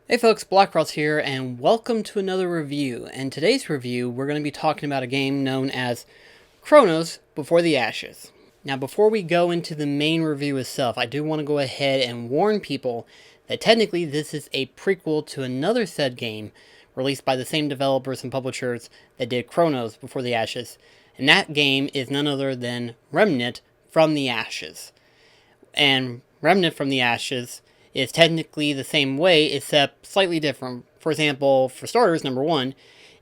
Hey folks, BlackCross here, and welcome to another review. And today's review, we're going to be talking about a game known as Chronos Before the Ashes. Now, before we go into the main review itself, I do want to go ahead and warn people that technically this is a prequel to another said game released by the same developers and publishers that did Chronos Before the Ashes. And that game is none other than Remnant from the Ashes. And Remnant from the Ashes is technically the same way, except slightly different. For example, for starters, number one,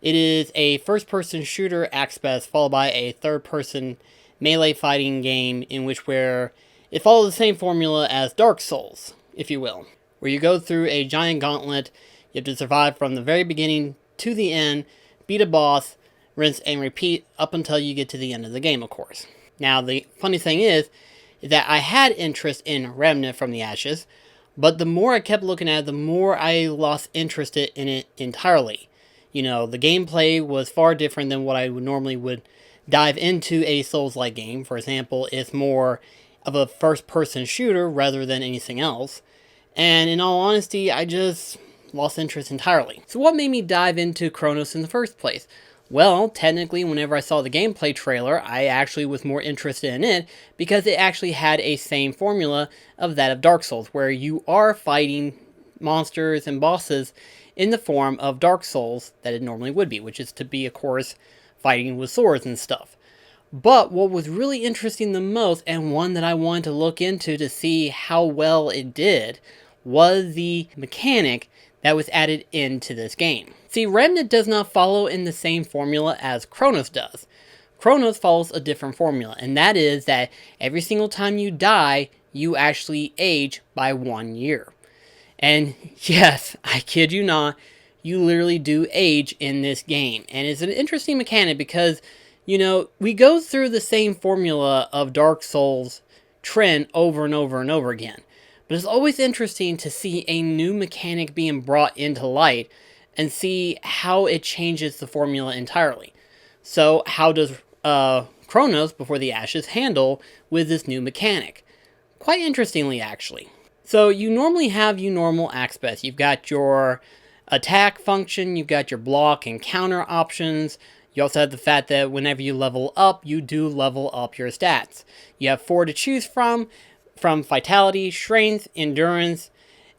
it is a first-person shooter act best followed by a third-person melee fighting game in which where it follows the same formula as Dark Souls, if you will, where you go through a giant gauntlet, you have to survive from the very beginning to the end, beat a boss, rinse and repeat up until you get to the end of the game, of course. Now, the funny thing is that I had interest in Remnant from the Ashes, but the more I kept looking at it, the more I lost interest in it entirely. You know, the gameplay was far different than what I normally would dive into a Souls-like game. For example, it's more of a first-person shooter rather than anything else. And in all honesty, I just lost interest entirely. So what made me dive into Chronos in the first place? Well, technically, whenever I saw the gameplay trailer, I actually was more interested in it because it actually had a same formula of that of Dark Souls, where you are fighting monsters and bosses in the form of Dark Souls that it normally would be, which is to be, of course, fighting with swords and stuff. But what was really interesting the most, and one that I wanted to look into to see how well it did, was the mechanic that was added into this game. See, Remnant does not follow in the same formula as Chronos does. Chronos follows a different formula, and that is that every single time you die, you actually age by 1 year. And yes, I kid you not, you literally do age in this game. And it's an interesting mechanic because, you know, we go through the same formula of Dark Souls trend over and over and over again. But it's always interesting to see a new mechanic being brought into light and see how it changes the formula entirely. So how does Chronos Before the Ashes handle with this new mechanic? Quite interestingly, actually. So you normally have your normal aspects. You've got your attack function, you've got your block and counter options. You also have the fact that whenever you level up, you do level up your stats. You have 4 to choose from Vitality, Strength, Endurance,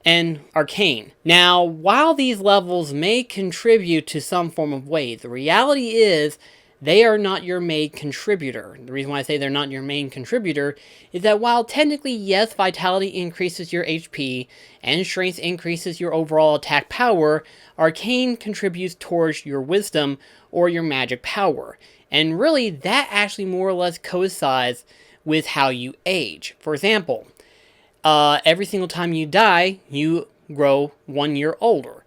and Arcane. Now, while these levels may contribute to some form of weight, the reality is they are not your main contributor. The reason why I say they're not your main contributor is that while technically, yes, Vitality increases your HP, and Strength increases your overall attack power, Arcane contributes towards your Wisdom or your magic power. And really, that actually more or less coincides with how you age. For example, every single time you die, you grow 1 year older.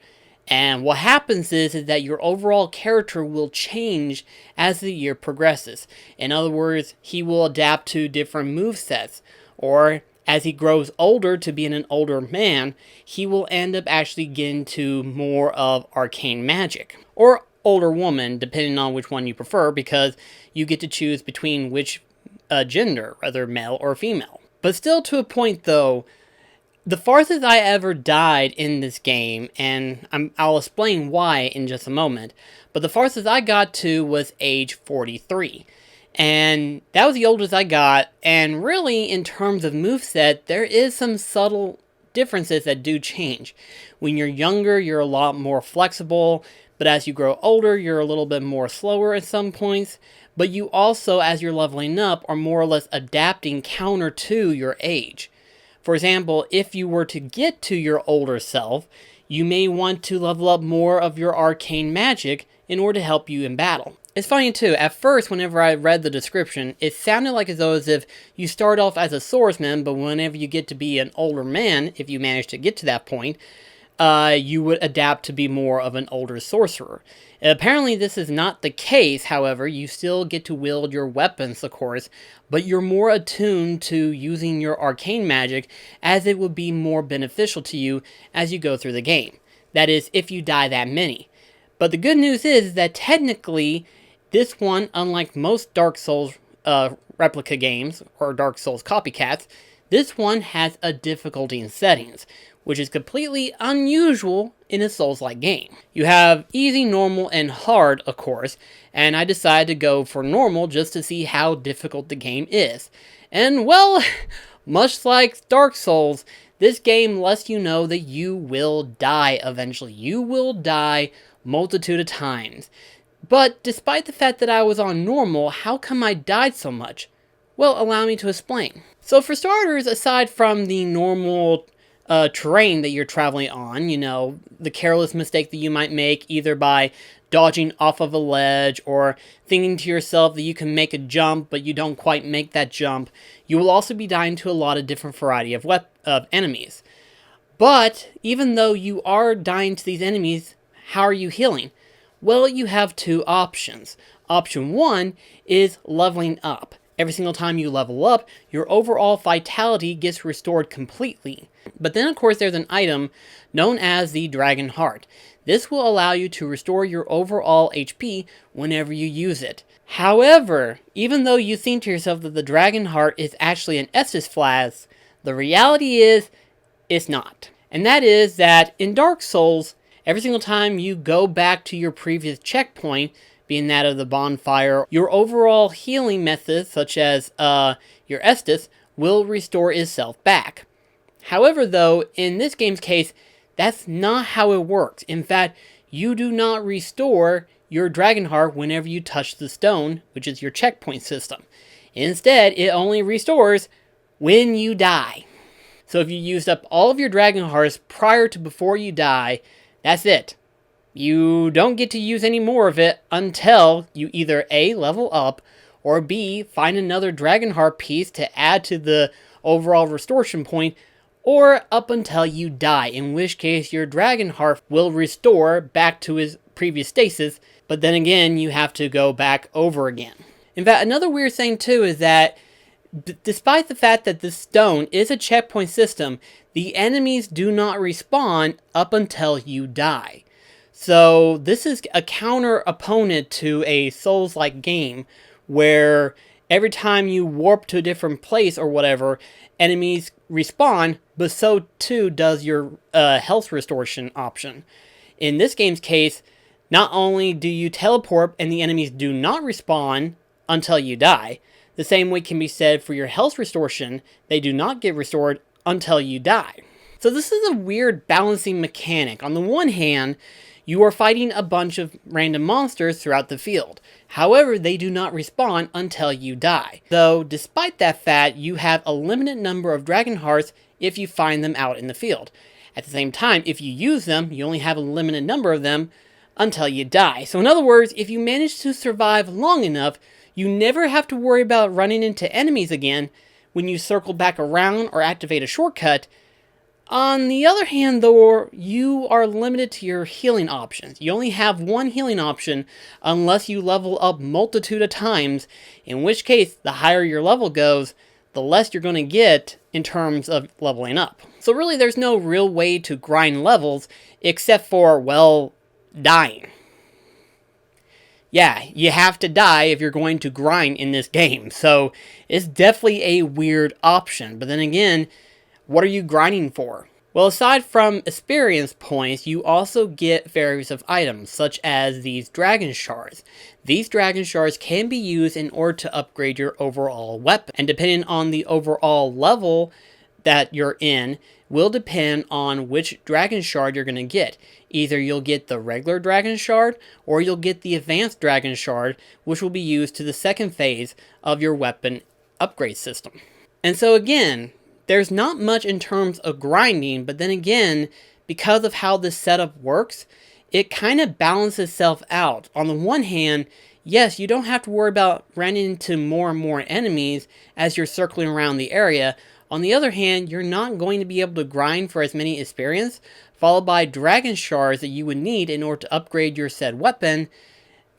And what happens is that your overall character will change as the year progresses. In other words, he will adapt to different movesets. Or as he grows older to being an older man, he will end up actually getting to more of arcane magic. Or older woman, depending on which one you prefer, because you get to choose between which gender, whether male or female. But still to a point though, the farthest I ever died in this game, and I'll explain why in just a moment, but the farthest I got to was age 43. And that was the oldest I got, and really in terms of moveset, there is some subtle differences that do change. When you're younger, you're a lot more flexible, but as you grow older, you're a little bit more slower at some points. But you also, as you're leveling up, are more or less adapting counter to your age. For example, if you were to get to your older self, you may want to level up more of your arcane magic in order to help you in battle. It's funny too, at first whenever I read the description, it sounded like as if you start off as a swordsman, but whenever you get to be an older man, if you manage to get to that point, you would adapt to be more of an older sorcerer. Apparently this is not the case, however, you still get to wield your weapons, of course, but you're more attuned to using your arcane magic as it would be more beneficial to you as you go through the game. That is, if you die that many. But the good news is that technically, this one, unlike most Dark Souls replica games, or Dark Souls copycats, this one has a difficulty in settings, which is completely unusual in a Souls-like game. You have easy, normal, and hard, of course, and I decided to go for normal just to see how difficult the game is. And well, much like Dark Souls, this game lets you know that you will die eventually. You will die multitude of times. But despite the fact that I was on normal, how come I died so much? Well, allow me to explain. So for starters, aside from the normal terrain that you're traveling on, you know, the careless mistake that you might make either by dodging off of a ledge or thinking to yourself that you can make a jump but you don't quite make that jump, you will also be dying to a lot of different variety of enemies. But even though you are dying to these enemies, how are you healing? Well, you have two options. Option one is leveling up. Every single time you level up, your overall vitality gets restored completely. But then, of course, there's an item known as the Dragon Heart. This will allow you to restore your overall HP whenever you use it. However, even though you think to yourself that the Dragon Heart is actually an Estus flask, the reality is, it's not. And that is that in Dark Souls, every single time you go back to your previous checkpoint, being that of the bonfire, your overall healing methods, such as your Estus, will restore itself back. However, though, in this game's case, that's not how it works. In fact, you do not restore your Dragon Heart whenever you touch the stone, which is your checkpoint system. Instead, it only restores when you die. So if you used up all of your Dragon Hearts prior to before you die, that's it. You don't get to use any more of it until you either A, level up, or B, find another Dragon Heart piece to add to the overall restoration point, or up until you die, in which case your Dragon Heart will restore back to its previous stasis, but then again, you have to go back over again. In fact, another weird thing too is that despite the fact that this stone is a checkpoint system, the enemies do not respawn up until you die. So this is a counter opponent to a Souls-like game where every time you warp to a different place or whatever, enemies respawn, but so too does your health restoration option. In this game's case, not only do you teleport and the enemies do not respawn until you die, the same way can be said for your health restoration. They do not get restored until you die. So this is a weird balancing mechanic. On the one hand, you are fighting a bunch of random monsters throughout the field. However, they do not respawn until you die. Though, despite that fact, you have a limited number of Dragon Hearts if you find them out in the field. At the same time, if you use them, you only have a limited number of them until you die. So in other words, if you manage to survive long enough, you never have to worry about running into enemies again when you circle back around or activate a shortcut. On the other hand, though, you are limited to your healing options. You only have one healing option unless you level up multitude of times, in which case, the higher your level goes, the less you're going to get in terms of leveling up. So really, there's no real way to grind levels except for, well, dying. Yeah, you have to die if you're going to grind in this game, so it's definitely a weird option. But then again, what are you grinding for? Well, aside from experience points, you also get various of items, such as these Dragon Shards. These Dragon Shards can be used in order to upgrade your overall weapon, and depending on the overall level that you're in, will depend on which Dragon Shard you're going to get. Either you'll get the regular Dragon Shard, or you'll get the Advanced Dragon Shard, which will be used to the second phase of your weapon upgrade system. And so again, there's not much in terms of grinding, but then again, because of how this setup works, it kind of balances itself out. On the one hand, yes, you don't have to worry about running into more and more enemies as you're circling around the area. On the other hand, you're not going to be able to grind for as many experience, followed by Dragon Shards that you would need in order to upgrade your said weapon,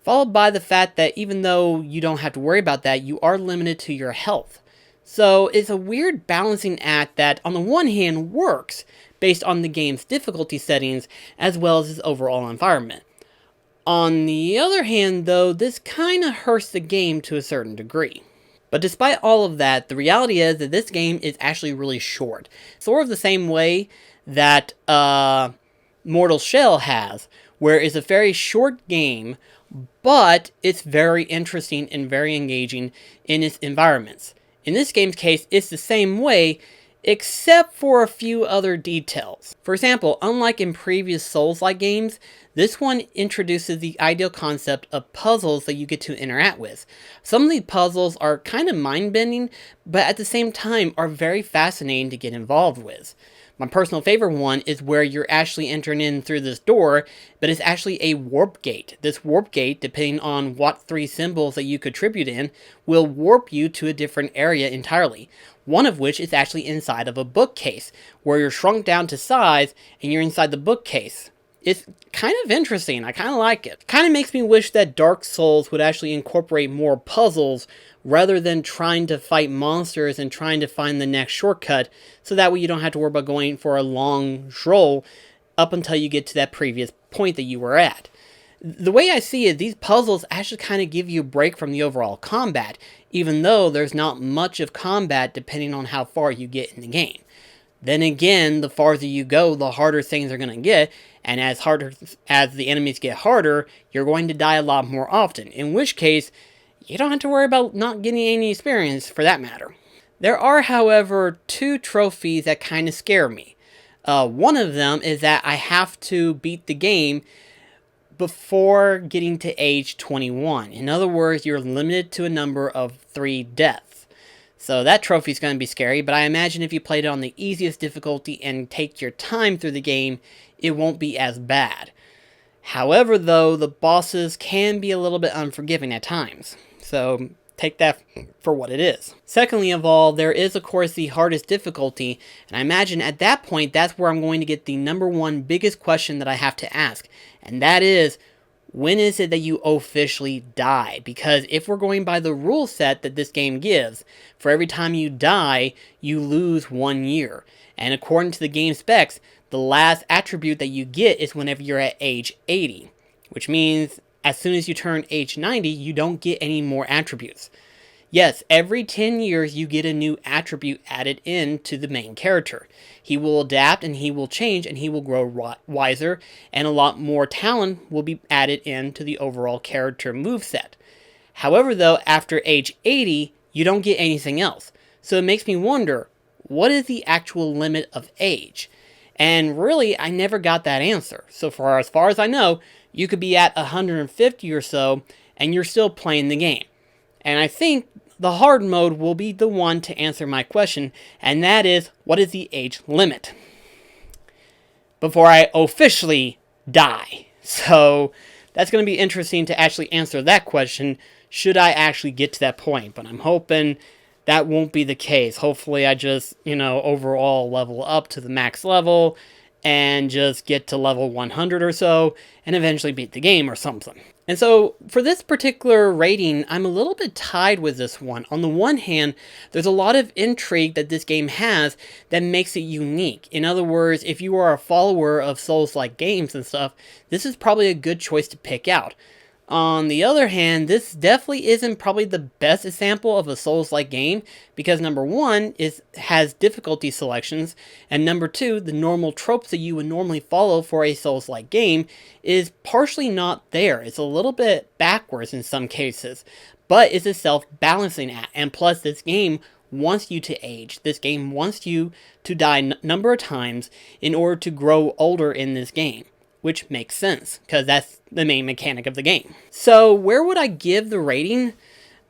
followed by the fact that even though you don't have to worry about that, you are limited to your health. So it's a weird balancing act that on the one hand works based on the game's difficulty settings as well as its overall environment. On the other hand though, this kind of hurts the game to a certain degree. But despite all of that, the reality is that this game is actually really short. Sort of the same way that Mortal Shell has, where it's a very short game, but it's very interesting and very engaging in its environments. In this game's case, it's the same way, except for a few other details. For example, unlike in previous Souls-like games, this one introduces the ideal concept of puzzles that you get to interact with. Some of these puzzles are kind of mind-bending, but at the same time are very fascinating to get involved with. My personal favorite one is where you're actually entering in through this door, but it's actually a warp gate. This warp gate, depending on what 3 symbols that you contribute in, will warp you to a different area entirely. One of which is actually inside of a bookcase, where you're shrunk down to size and you're inside the bookcase. It's kind of interesting. I kind of like it. Kind of makes me wish that Dark Souls would actually incorporate more puzzles rather than trying to fight monsters and trying to find the next shortcut, so that way you don't have to worry about going for a long stroll up until you get to that previous point that you were at. The way I see it, these puzzles actually kind of give you a break from the overall combat, even though there's not much of combat depending on how far you get in the game. Then again, the farther you go, the harder things are going to get, and as the enemies get harder, you're going to die a lot more often, in which case, you don't have to worry about not getting any experience for that matter. There are, however, 2 trophies that kind of scare me. One of them is that I have to beat the game before getting to age 21. In other words, you're limited to a number of 3 deaths. So that trophy is going to be scary, but I imagine if you played it on the easiest difficulty and take your time through the game, it won't be as bad. However, though, the bosses can be a little bit unforgiving at times. So take that for what it is. Secondly of all, there is of course the hardest difficulty, and I imagine at that point that's where I'm going to get the number 1 biggest question that I have to ask, and that is, when is it that you officially die? Because if we're going by the rule set that this game gives, for every time you die, you lose 1 year. And according to the game specs, the last attribute that you get is whenever you're at age 80. Which means, as soon as you turn age 90, you don't get any more attributes. Yes, every 10 years you get a new attribute added in to the main character. He will adapt and he will change and he will grow wiser, and a lot more talent will be added into the overall character moveset. However though, after age 80, you don't get anything else. So it makes me wonder, what is the actual limit of age? And really, I never got that answer. So as far as I know, you could be at 150 or so, and you're still playing the game. And I think the hard mode will be the one to answer my question, and that is, what is the age limit before I officially die? So that's going to be interesting to actually answer that question, should I actually get to that point. But I'm hoping that won't be the case. Hopefully I just, overall level up to the max level and just get to level 100 or so and eventually beat the game or something. And so for this particular rating, I'm a little bit tied with this one. On the one hand, there's a lot of intrigue that this game has that makes it unique. In other words, if you are a follower of Souls-like games and stuff, this is probably a good choice to pick out. On the other hand, this definitely isn't probably the best example of a Souls-like game, because number 1 has difficulty selections, and number 2, the normal tropes that you would normally follow for a Souls-like game is partially not there. It's a little bit backwards in some cases, but it's a self-balancing act, and plus this game wants you to age. This game wants you to die a number of times in order to grow older in this game. Which makes sense, because that's the main mechanic of the game. So, where would I give the rating?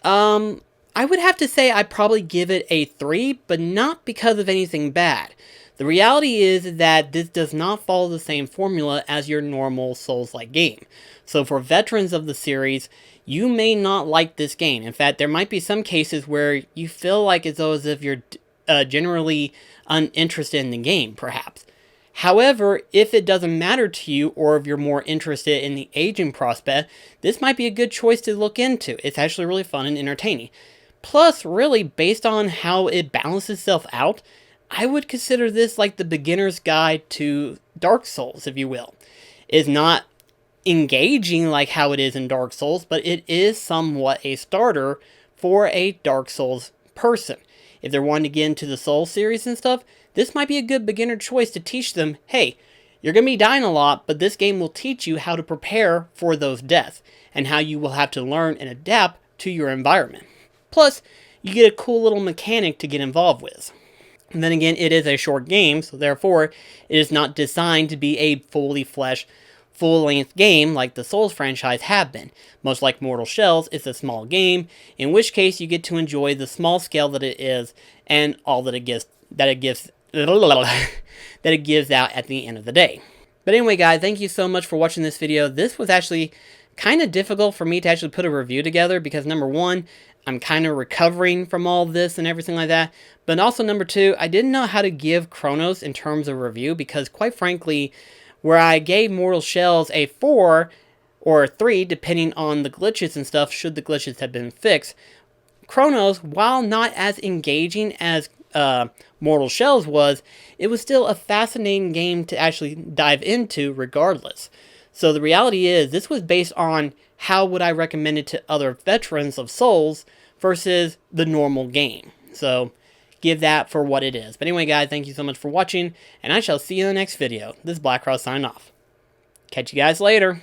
I would have to say I'd probably give it a 3, but not because of anything bad. The reality is that this does not follow the same formula as your normal Souls-like game. So for veterans of the series, you may not like this game. In fact, there might be some cases where you feel like as if you're generally uninterested in the game, perhaps. However, if it doesn't matter to you, or if you're more interested in the aging prospect, this might be a good choice to look into. It's actually really fun and entertaining. Plus, really, based on how it balances itself out, I would consider this like the beginner's guide to Dark Souls, if you will. It's not engaging like how it is in Dark Souls, but it is somewhat a starter for a Dark Souls person. If they're wanting to get into the Souls series and stuff, this might be a good beginner choice to teach them, hey, you're going to be dying a lot, but this game will teach you how to prepare for those deaths, and how you will have to learn and adapt to your environment. Plus, you get a cool little mechanic to get involved with. And then again, it is a short game, so therefore, it is not designed to be a fully fleshed, full-length game like the Souls franchise have been. Much like Mortal Shells, it's a small game, in which case you get to enjoy the small scale that it is, and all that it gives that it gives out at the end of the day. But anyway, guys, thank you so much for watching this video. This was actually kind of difficult for me to actually put a review together because, number one, I'm kind of recovering from all this and everything like that. But also, number two, I didn't know how to give Chronos in terms of review because, quite frankly, where I gave Mortal Shells a 4 or a 3, depending on the glitches and stuff, should the glitches have been fixed, Chronos, while not as engaging as Mortal Shells was, it was still a fascinating game to actually dive into regardless. So the reality is, this was based on how would I recommend it to other veterans of Souls versus the normal game. So give that for what it is. But anyway, guys, thank you so much for watching, and I shall see you in the next video. This is BlackCross signing off. Catch you guys later.